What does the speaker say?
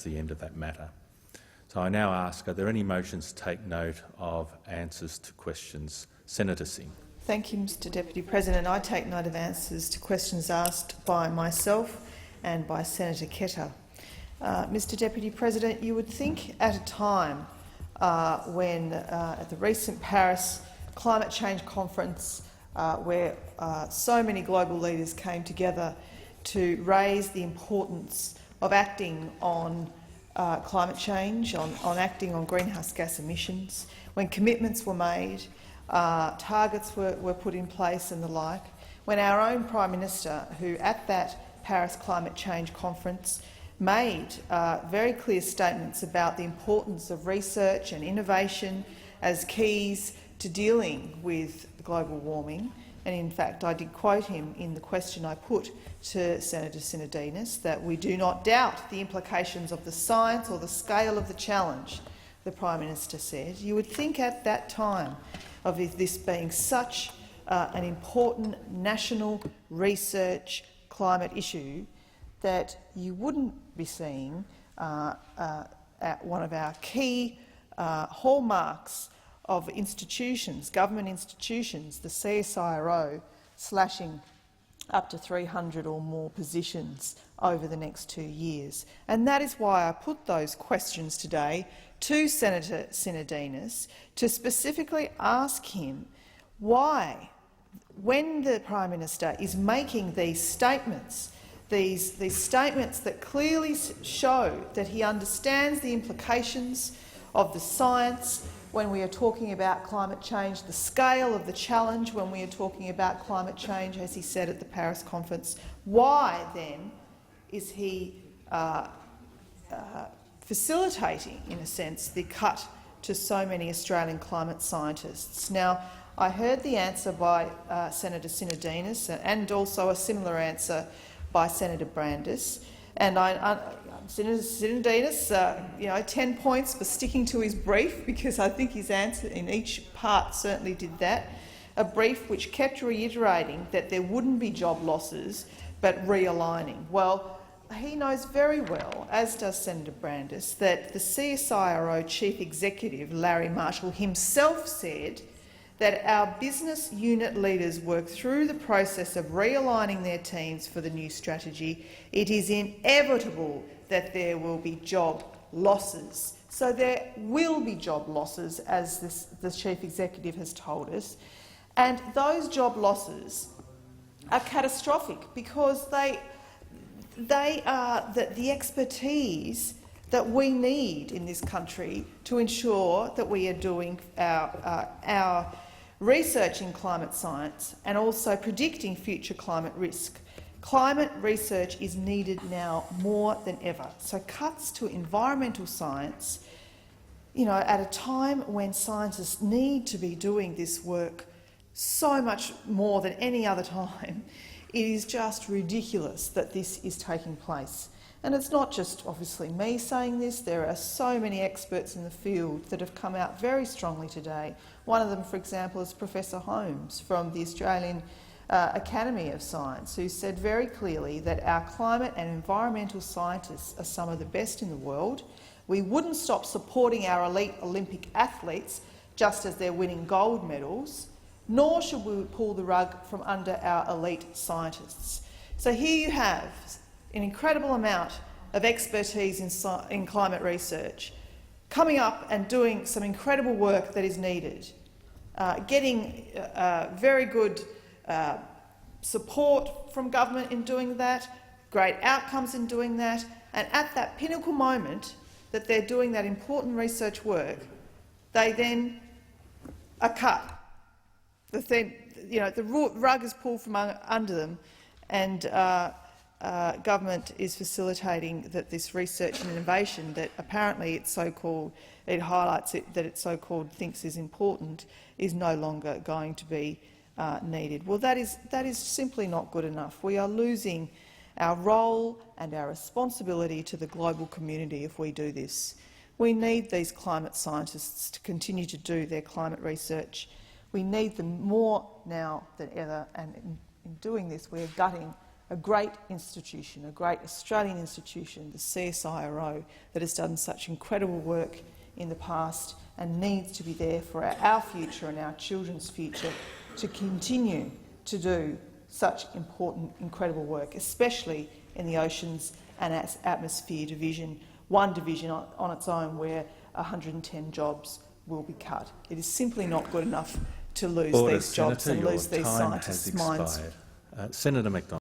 the end of that matter. So I now ask, are there any motions to take note of answers to questions? Senator Singh. Thank you, Mr Deputy President. I take note of answers to questions asked by myself and by Senator Ketter. Mr Deputy President, you would think at a time when at the recent Paris Climate Change Conference, where so many global leaders came together to raise the importance of acting on climate change, on acting on greenhouse gas emissions, when commitments were made, targets were put in place and the like, when our own Prime Minister, who at that Paris Climate Change Conference made very clear statements about the importance of research and innovation as keys to dealing with global warming. And in fact, I did quote him in the question I put to Senator Sinodinos that we do not doubt the implications of the science or the scale of the challenge, the Prime Minister said. You would think at that time of this being such an important national research climate issue that you wouldn't be seeing at one of our key hallmarks of institutions, government institutions, the CSIRO, slashing up to 300 or more positions over the next 2 years. And that is why I put those questions today to Senator Sinodinos to specifically ask him why, when the Prime Minister is making these statements that clearly show that he understands the implications of the science when we are talking about climate change, the scale of the challenge when we are talking about climate change, as he said at the Paris conference, why then is he facilitating, in a sense, the cut to so many Australian climate scientists? Now, I heard the answer by Senator Sinodinos and also a similar answer by Senator Brandis. And Senator Sinodinos, 10 points for sticking to his brief, because I think his answer in each part certainly did that. A brief which kept reiterating that there wouldn't be job losses, but realigning. Well, he knows very well, as does Senator Brandis, that the CSIRO Chief Executive, Larry Marshall, himself said that our business unit leaders work through the process of realigning their teams for the new strategy. It is inevitable that there will be job losses. So there will be job losses, as the Chief Executive has told us, and those job losses are catastrophic because they are the expertise that we need in this country to ensure that we are doing our research in climate science and also predicting future climate risk. Climate research is needed now more than ever. So cuts to environmental science, at a time when scientists need to be doing this work so much more than any other time, it is just ridiculous that this is taking place. And it's not just obviously me saying this. There are so many experts in the field that have come out very strongly today. One of them, for example, is Professor Holmes from the Australian Academy of Science, who said very clearly that our climate and environmental scientists are some of the best in the world. We wouldn't stop supporting our elite Olympic athletes just as they're winning gold medals, nor should we pull the rug from under our elite scientists. So here you have an incredible amount of expertise in climate research coming up and doing some incredible work that is needed, getting very good support from government in doing that, great outcomes in doing that, and at that pinnacle moment that they're doing that important research work, they then are cut. The rug is pulled from under them, and government is facilitating this research and innovation that apparently it highlights that it so-called thinks is important, is no longer going to be needed. Well, that is simply not good enough. We are losing our role and our responsibility to the global community if we do this. We need these climate scientists to continue to do their climate research. We need them more now than ever, and in doing this we are gutting a great institution, a great Australian institution, the CSIRO, that has done such incredible work in the past and needs to be there for our future and our children's future to continue to do such important, incredible work, especially in the Oceans and Atmosphere Division, one division on its own where 110 jobs will be cut. It is simply not good enough to lose these jobs and lose these scientists' minds. Senator McDonald.